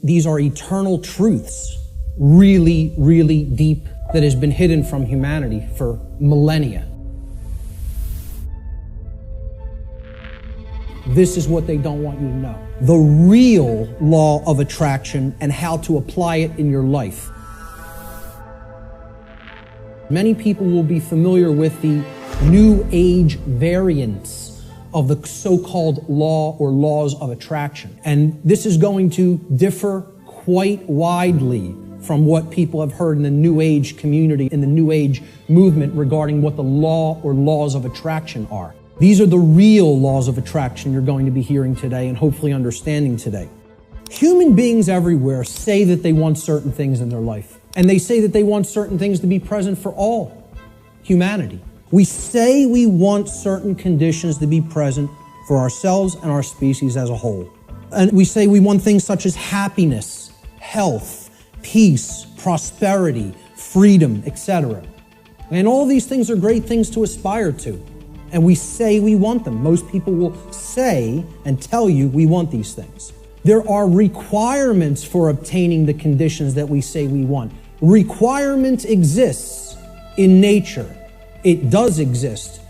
these are eternal truths, really, really deep, that has been hidden from humanity for millennia. This is what they don't want you to know. The real law of attraction and how to apply it in your life. Many people will be familiar with the New Age variants of the so-called law or laws of attraction. And this is going to differ quite widely from what people have heard in the New Age community, in the New Age movement regarding what the law or laws of attraction are. These are the real laws of attraction you're going to be hearing today and hopefully understanding today. Human beings everywhere say that they want certain things in their life. And they say that they want certain things to be present for all humanity. We say we want certain conditions to be present for ourselves and our species as a whole. And we say we want things such as happiness, health, peace, prosperity, freedom, etc. And all these things are great things to aspire to. And we say we want them. Most people will say and tell you we want these things. There are requirements for obtaining the conditions that we say we want. Requirement exists in nature. It does exist.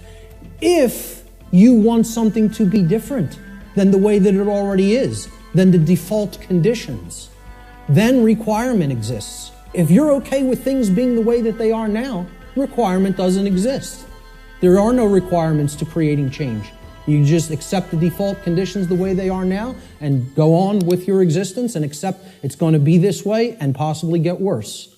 If you want something to be different than the way that it already is, than the default conditions, then requirement exists. If you're okay with things being the way that they are now, requirement doesn't exist. There are no requirements to creating change. You just accept the default conditions the way they are now and go on with your existence and accept it's going to be this way and possibly get worse.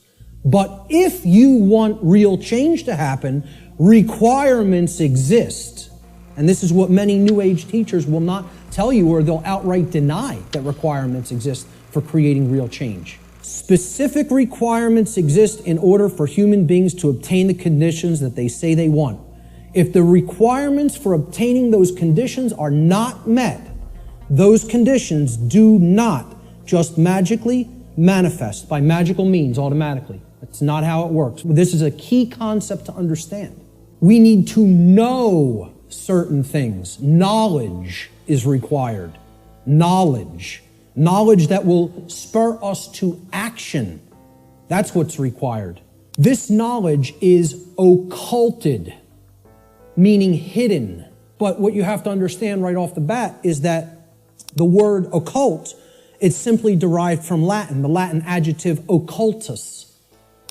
But if you want real change to happen, requirements exist. And this is what many New Age teachers will not tell you, or they'll outright deny that requirements exist for creating real change. Specific requirements exist in order for human beings to obtain the conditions that they say they want. If the requirements for obtaining those conditions are not met, those conditions do not just magically manifest by magical means automatically. That's not how it works. This is a key concept to understand. We need to know certain things. Knowledge is required. Knowledge. Knowledge that will spur us to action. That's what's required. This knowledge is occulted, meaning hidden. But what you have to understand right off the bat is that the word occult, it's simply derived from Latin, the Latin adjective occultus.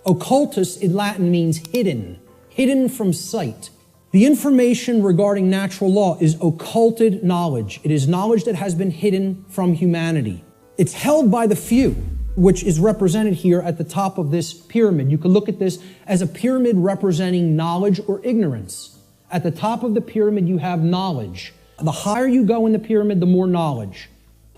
Occultus in Latin means hidden, hidden from sight. The information regarding natural law is occulted knowledge. It is knowledge that has been hidden from humanity. It's held by the few, which is represented here at the top of this pyramid. You can look at this as a pyramid representing knowledge or ignorance. At the top of the pyramid, you have knowledge. The higher you go in the pyramid, the more knowledge.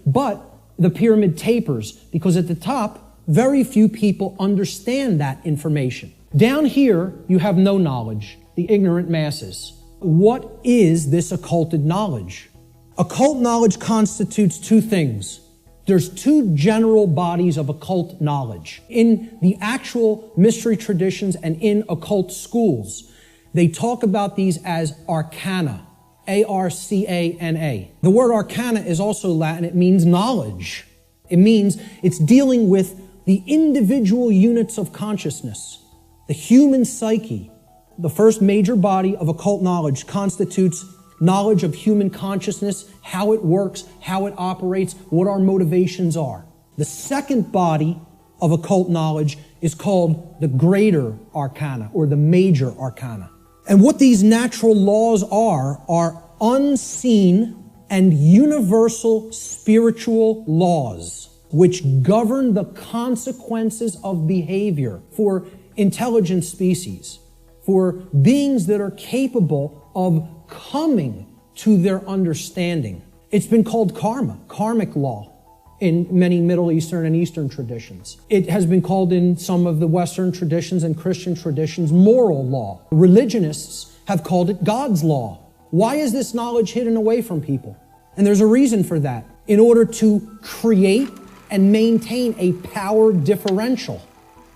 But the pyramid tapers because at the top, very few people understand that information. Down here, you have no knowledge, the ignorant masses. What is this occulted knowledge? Occult knowledge constitutes two things. There's two general bodies of occult knowledge. In the actual mystery traditions and in occult schools, they talk about these as arcana, A-R-C-A-N-A. The word arcana is also Latin. It means knowledge. It means it's dealing with the individual units of consciousness, the human psyche. The first major body of occult knowledge constitutes knowledge of human consciousness, how it works, how it operates, what our motivations are. The second body of occult knowledge is called the greater arcana or the major arcana. And what these natural laws are unseen and universal spiritual laws which govern the consequences of behavior for intelligent species, for beings that are capable of coming to their understanding. It's been called karma, karmic law, in many Middle Eastern and Eastern traditions. It has been called in some of the Western traditions and Christian traditions moral law. Religionists have called it God's law. Why is this knowledge hidden away from people? And there's a reason for that. In order to create and maintain a power differential.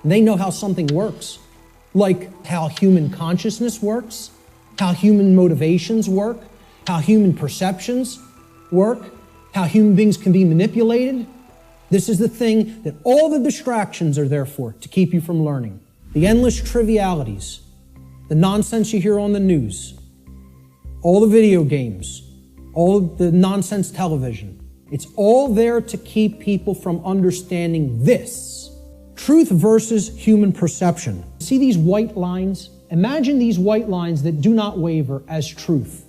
They know how something works, like how human consciousness works, how human motivations work, how human perceptions work, how human beings can be manipulated. This is the thing that all the distractions are there for, to keep you from learning. The endless trivialities, the nonsense you hear on the news, all the video games, all the nonsense television. It's all there to keep people from understanding this. Truth versus human perception. See these white lines? Imagine these white lines that do not waver as truth.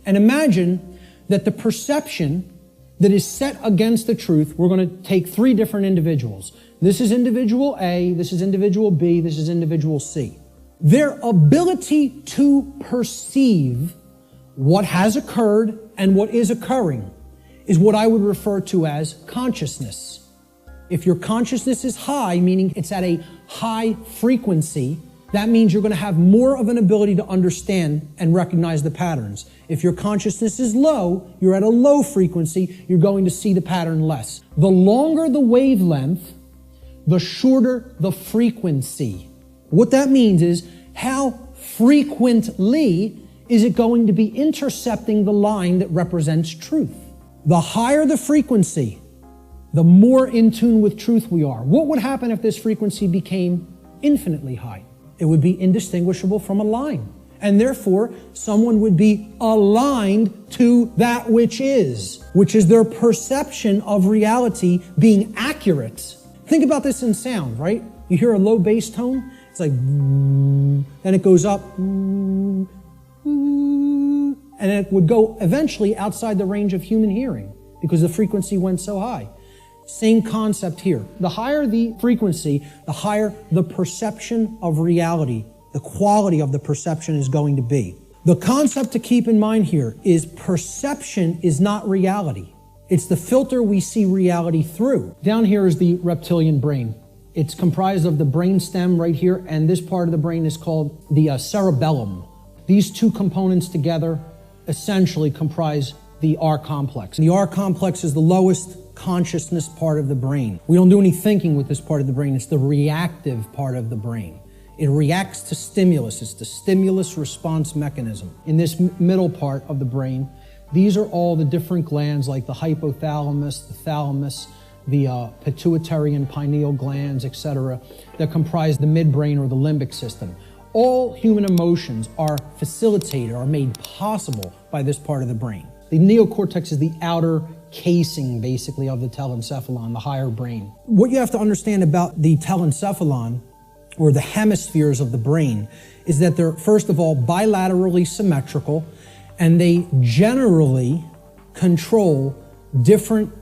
And imagine that the perception that is set against the truth, we're going to take three different individuals. This is individual A, this is individual B, this is individual C. Their ability to perceive what has occurred and what is occurring is what I would refer to as consciousness. If your consciousness is high, meaning it's at a high frequency, that means you're going to have more of an ability to understand and recognize the patterns. If your consciousness is low, you're at a low frequency, you're going to see the pattern less. The longer the wavelength, the shorter the frequency. What that means is how frequently is it going to be intercepting the line that represents truth. The higher the frequency, the more in tune with truth we are. What would happen if this frequency became infinitely high? It would be indistinguishable from a line. And therefore, someone would be aligned to that which is their perception of reality being accurate. Think about this in sound, right? You hear a low bass tone, it's like, then it goes up, and it would go eventually outside the range of human hearing because the frequency went so high. Same concept here. The higher the frequency, the higher the perception of reality, the quality of the perception is going to be. The concept to keep in mind here is perception is not reality. It's the filter we see reality through. Down here is the reptilian brain. It's comprised of the brain stem right here, and this part of the brain is called the cerebellum. These two components together essentially comprise the R complex. The R complex is the lowest consciousness part of the brain. We don't do any thinking with this part of the brain. It's the reactive part of the brain. It reacts to stimulus. It's the stimulus response mechanism. In this middle part of the brain, these are all the different glands like the hypothalamus, the thalamus, the pituitary and pineal glands, etc., that comprise the midbrain or the limbic system. All human emotions are facilitated, are made possible by this part of the brain. The neocortex is the outer casing, basically, of the telencephalon, the higher brain. What you have to understand about the telencephalon, or the hemispheres of the brain, is that they're, first of all, bilaterally symmetrical, and they generally control different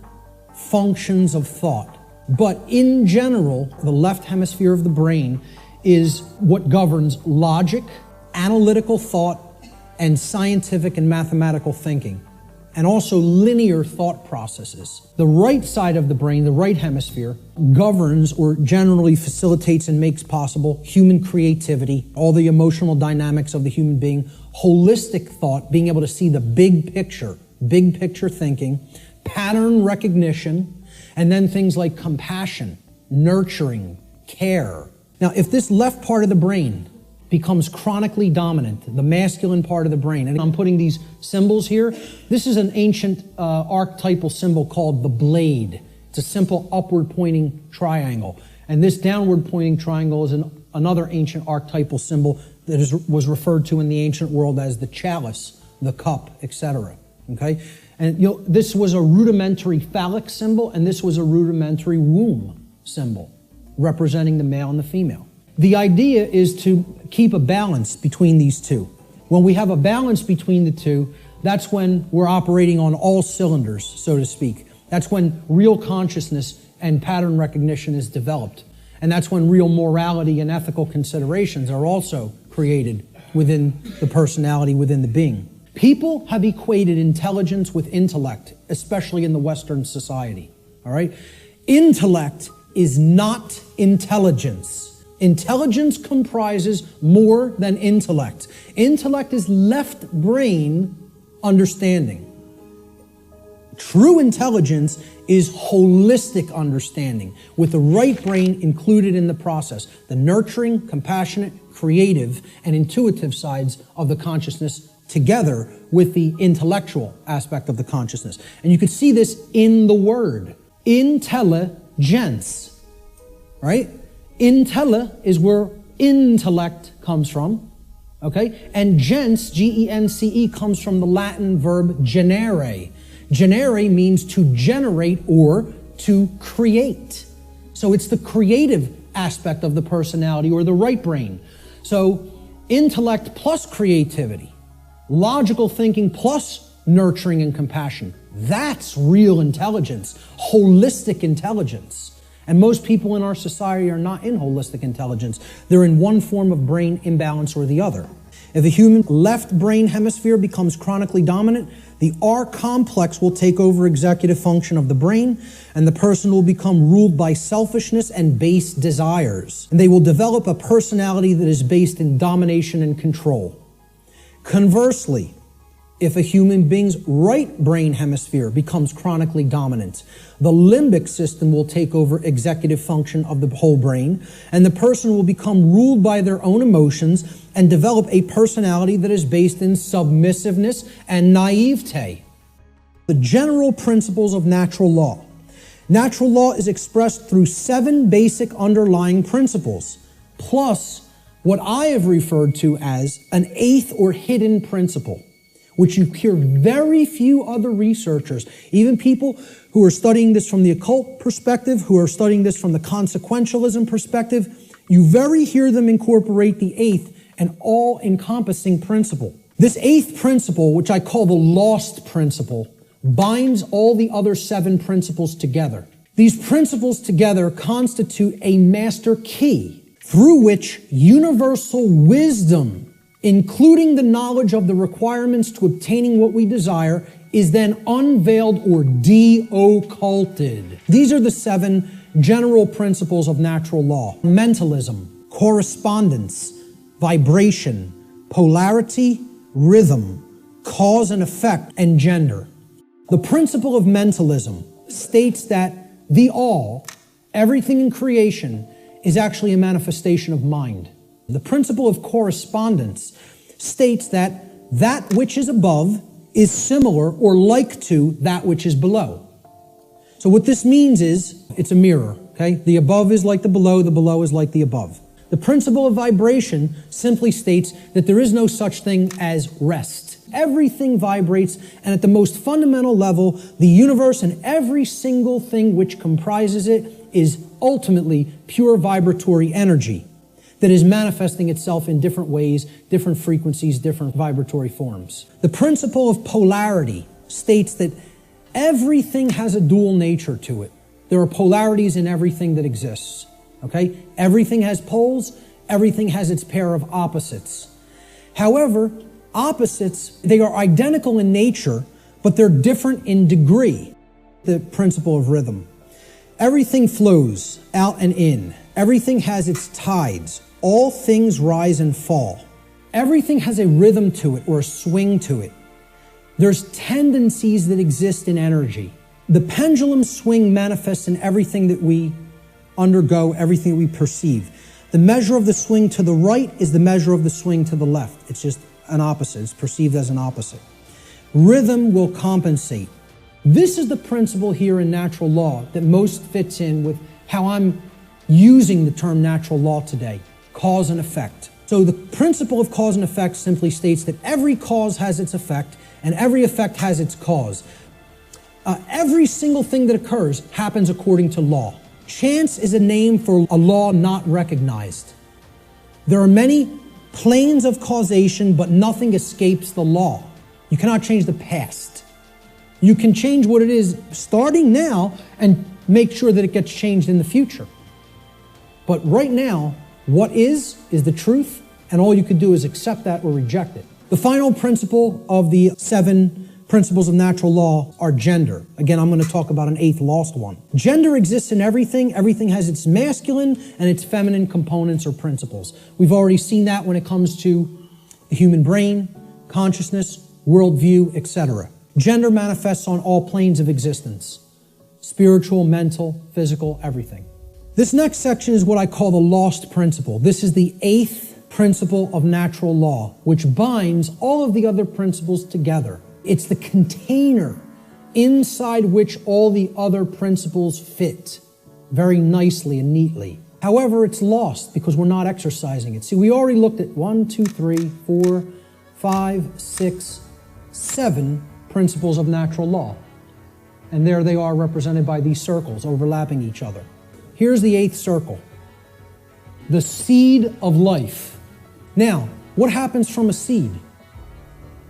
functions of thought. But in general, the left hemisphere of the brain is what governs logic, analytical thought, and scientific and mathematical thinking, and also linear thought processes. The right side of the brain, the right hemisphere, governs or generally facilitates and makes possible human creativity, all the emotional dynamics of the human being, holistic thought, being able to see the big picture thinking, pattern recognition, and then things like compassion, nurturing, care. Now, if this left part of the brain becomes chronically dominant, the masculine part of the brain, and I'm putting these symbols here. This is an ancient archetypal symbol called the blade. It's a simple upward pointing triangle. And this downward pointing triangle is another ancient archetypal symbol that was referred to in the ancient world as the chalice, the cup, etc. Okay? And this was a rudimentary phallic symbol, and this was a rudimentary womb symbol, representing the male and the female. The idea is to keep a balance between these two. When we have a balance between the two, that's when we're operating on all cylinders, so to speak. That's when real consciousness and pattern recognition is developed. And that's when real morality and ethical considerations are also created within the personality, within the being. People have equated intelligence with intellect, especially in the Western society. All right? Intellect is not intelligence. Intelligence comprises more than intellect. Intellect is left brain understanding. True intelligence is holistic understanding, with the right brain included in the process, the nurturing, compassionate, creative, and intuitive sides of the consciousness together with the intellectual aspect of the consciousness. And you can see this in the word. intelligence, right? Intelle is where intellect comes from, okay? And gens, G-E-N-C-E, comes from the Latin verb generare. Generare means to generate or to create. So it's the creative aspect of the personality, or the right brain. So intellect plus creativity, logical thinking plus nurturing and compassion. That's real intelligence, holistic intelligence. And most people in our society are not in holistic intelligence. They're in one form of brain imbalance or the other. If a human left brain hemisphere becomes chronically dominant, the R complex will take over executive function of the brain, and the person will become ruled by selfishness and base desires. And they will develop a personality that is based in domination and control. Conversely, if a human being's right brain hemisphere becomes chronically dominant, the limbic system will take over executive function of the whole brain, and the person will become ruled by their own emotions and develop a personality that is based in submissiveness and naivete. The general principles of natural law. Natural law is expressed through 7 basic underlying principles, plus what I have referred to as an 8th or hidden principle, which you hear very few other researchers, even people who are studying this from the occult perspective, who are studying this from the consequentialism perspective, you very hear them incorporate the 8th and all-encompassing principle. This 8th principle, which I call the lost principle, binds all the other 7 principles together. These principles together constitute a master key through which universal wisdom, including the knowledge of the requirements to obtaining what we desire, is then unveiled or de-occulted. These are the 7 general principles of natural law: mentalism, correspondence, vibration, polarity, rhythm, cause and effect, and gender. The principle of mentalism states that the all, everything in creation, is actually a manifestation of mind. The principle of correspondence states that that which is above is similar or like to that which is below. So what this means is, it's a mirror, okay? The above is like the below is like the above. The principle of vibration simply states that there is no such thing as rest. Everything vibrates, and at the most fundamental level, the universe and every single thing which comprises it is ultimately pure vibratory energy that is manifesting itself in different ways, different frequencies, different vibratory forms. The principle of polarity states that everything has a dual nature to it. There are polarities in everything that exists. Okay? Everything has poles, everything has its pair of opposites. However, opposites, they are identical in nature, but they're different in degree. The principle of rhythm. Everything flows out and in. Everything has its tides. All things rise and fall. Everything has a rhythm to it or a swing to it. There's tendencies that exist in energy. The pendulum swing manifests in everything that we undergo, everything that we perceive. The measure of the swing to the right is the measure of the swing to the left. It's just an opposite. It's perceived as an opposite. Rhythm will compensate. This is the principle here in natural law that most fits in with how I'm using the term natural law today, cause and effect. So the principle of cause and effect simply states that every cause has its effect and every effect has its cause. Every single thing that occurs happens according to law. Chance is a name for a law not recognized. There are many planes of causation, but nothing escapes the law. You cannot change the past. You can change what it is starting now and make sure that it gets changed in the future. But right now, what is the truth, and all you could do is accept that or reject it. The final principle of the 7 principles of natural law are gender. Again, I'm going to talk about an 8th lost one. Gender exists in everything. Everything has its masculine and its feminine components or principles. We've already seen that when it comes to the human brain, consciousness, worldview, etc. Gender manifests on all planes of existence: spiritual, mental, physical, everything. This next section is what I call the lost principle. This is the 8th principle of natural law, which binds all of the other principles together. It's the container inside which all the other principles fit very nicely and neatly. However, it's lost because we're not exercising it. See, we already looked at 1, 2, 3, 4, 5, 6, 7 principles of natural law. And there they are represented by these circles overlapping each other. Here's the 8th circle, the seed of life. Now, what happens from a seed?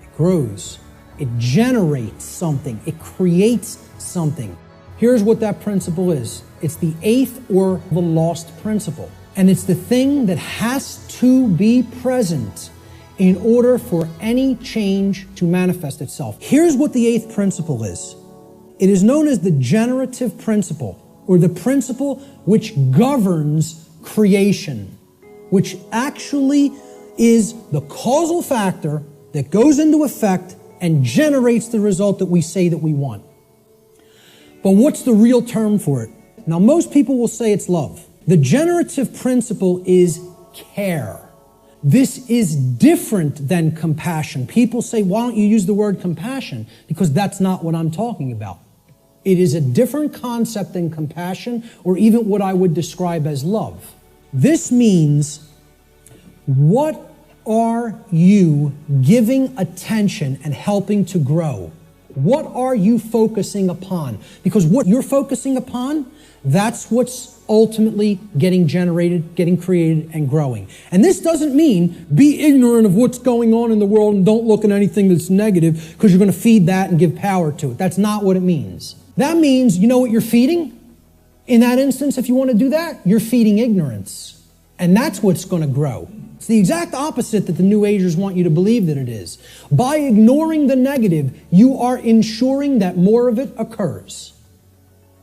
It grows. It generates something. It creates something. Here's what that principle is. It's the 8th or the lost principle. And it's the thing that has to be present in order for any change to manifest itself. Here's what the 8th principle is. It is known as the generative principle, or the principle which governs creation, which actually is the causal factor that goes into effect and generates the result that we say that we want. But what's the real term for it? Now, most people will say it's love. The generative principle is care. This is different than compassion. People say, why don't you use the word compassion? Because that's not what I'm talking about. It is a different concept than compassion, or even what I would describe as love. This means, what are you giving attention and helping to grow? What are you focusing upon? Because what you're focusing upon, that's what's ultimately getting generated, getting created, and growing. And this doesn't mean be ignorant of what's going on in the world and don't look at anything that's negative because you're going to feed that and give power to it. That's not what it means. That means, you know what you're feeding? In that instance, if you want to do that, you're feeding ignorance. And that's what's going to grow. It's the exact opposite that the New Agers want you to believe that it is. By ignoring the negative, you are ensuring that more of it occurs.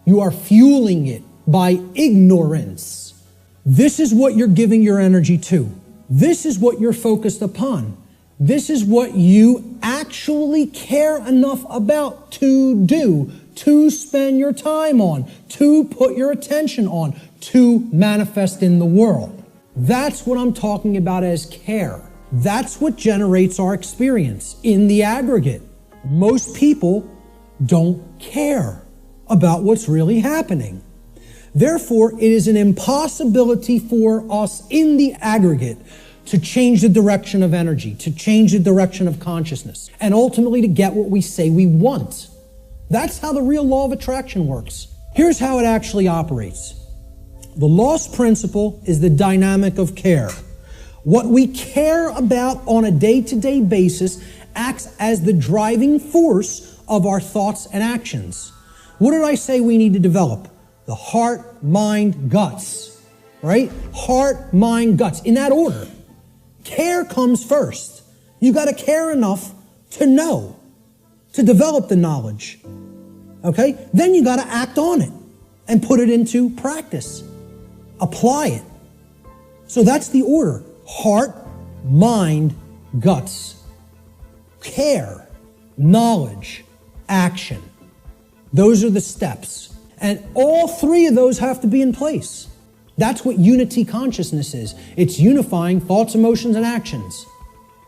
You are fueling it by ignorance. This is what you're giving your energy to. This is what you're focused upon. This is what you actually care enough about to do, to spend your time on, to put your attention on, to manifest in the world. That's what I'm talking about as care. That's what generates our experience in the aggregate. Most people don't care about what's really happening. Therefore, it is an impossibility for us in the aggregate to change the direction of energy, to change the direction of consciousness, and ultimately to get what we say we want. That's how the real law of attraction works. Here's how it actually operates. The lost principle is the dynamic of care. What we care about on a day-to-day basis acts as the driving force of our thoughts and actions. What did I say we need to develop? The heart, mind, guts. Right? Heart, mind, guts. In that order. Care comes first. You got to care enough to know, to develop the knowledge. Okay? Then you got to act on it and put it into practice. Apply it. So that's the order. Heart, mind, guts. Care, knowledge, action. Those are the steps. And all three of those have to be in place. That's what unity consciousness is. It's unifying thoughts, emotions, and actions.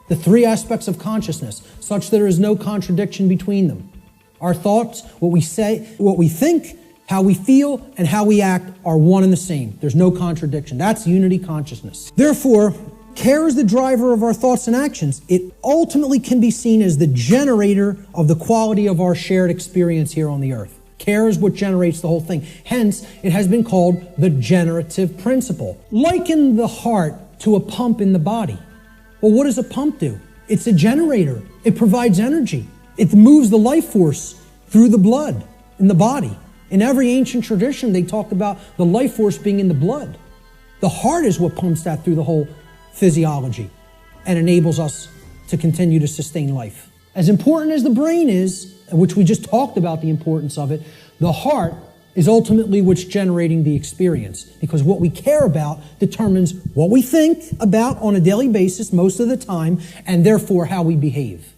The three aspects of consciousness, such that there is no contradiction between them. Our thoughts, what we say, what we think, how we feel, and how we act are one and the same. There's no contradiction. That's unity consciousness. Therefore, care is the driver of our thoughts and actions. It ultimately can be seen as the generator of the quality of our shared experience here on the earth. Care is what generates the whole thing. Hence, it has been called the generative principle. Liken the heart to a pump in the body. Well, what does a pump do? It's a generator. It provides energy. It moves the life force through the blood in the body. In every ancient tradition, they talked about the life force being in the blood. The heart is what pumps that through the whole physiology and enables us to continue to sustain life. As important as the brain is, which we just talked about the importance of it, the heart is ultimately what's generating the experience, because what we care about determines what we think about on a daily basis most of the time, and therefore how we behave.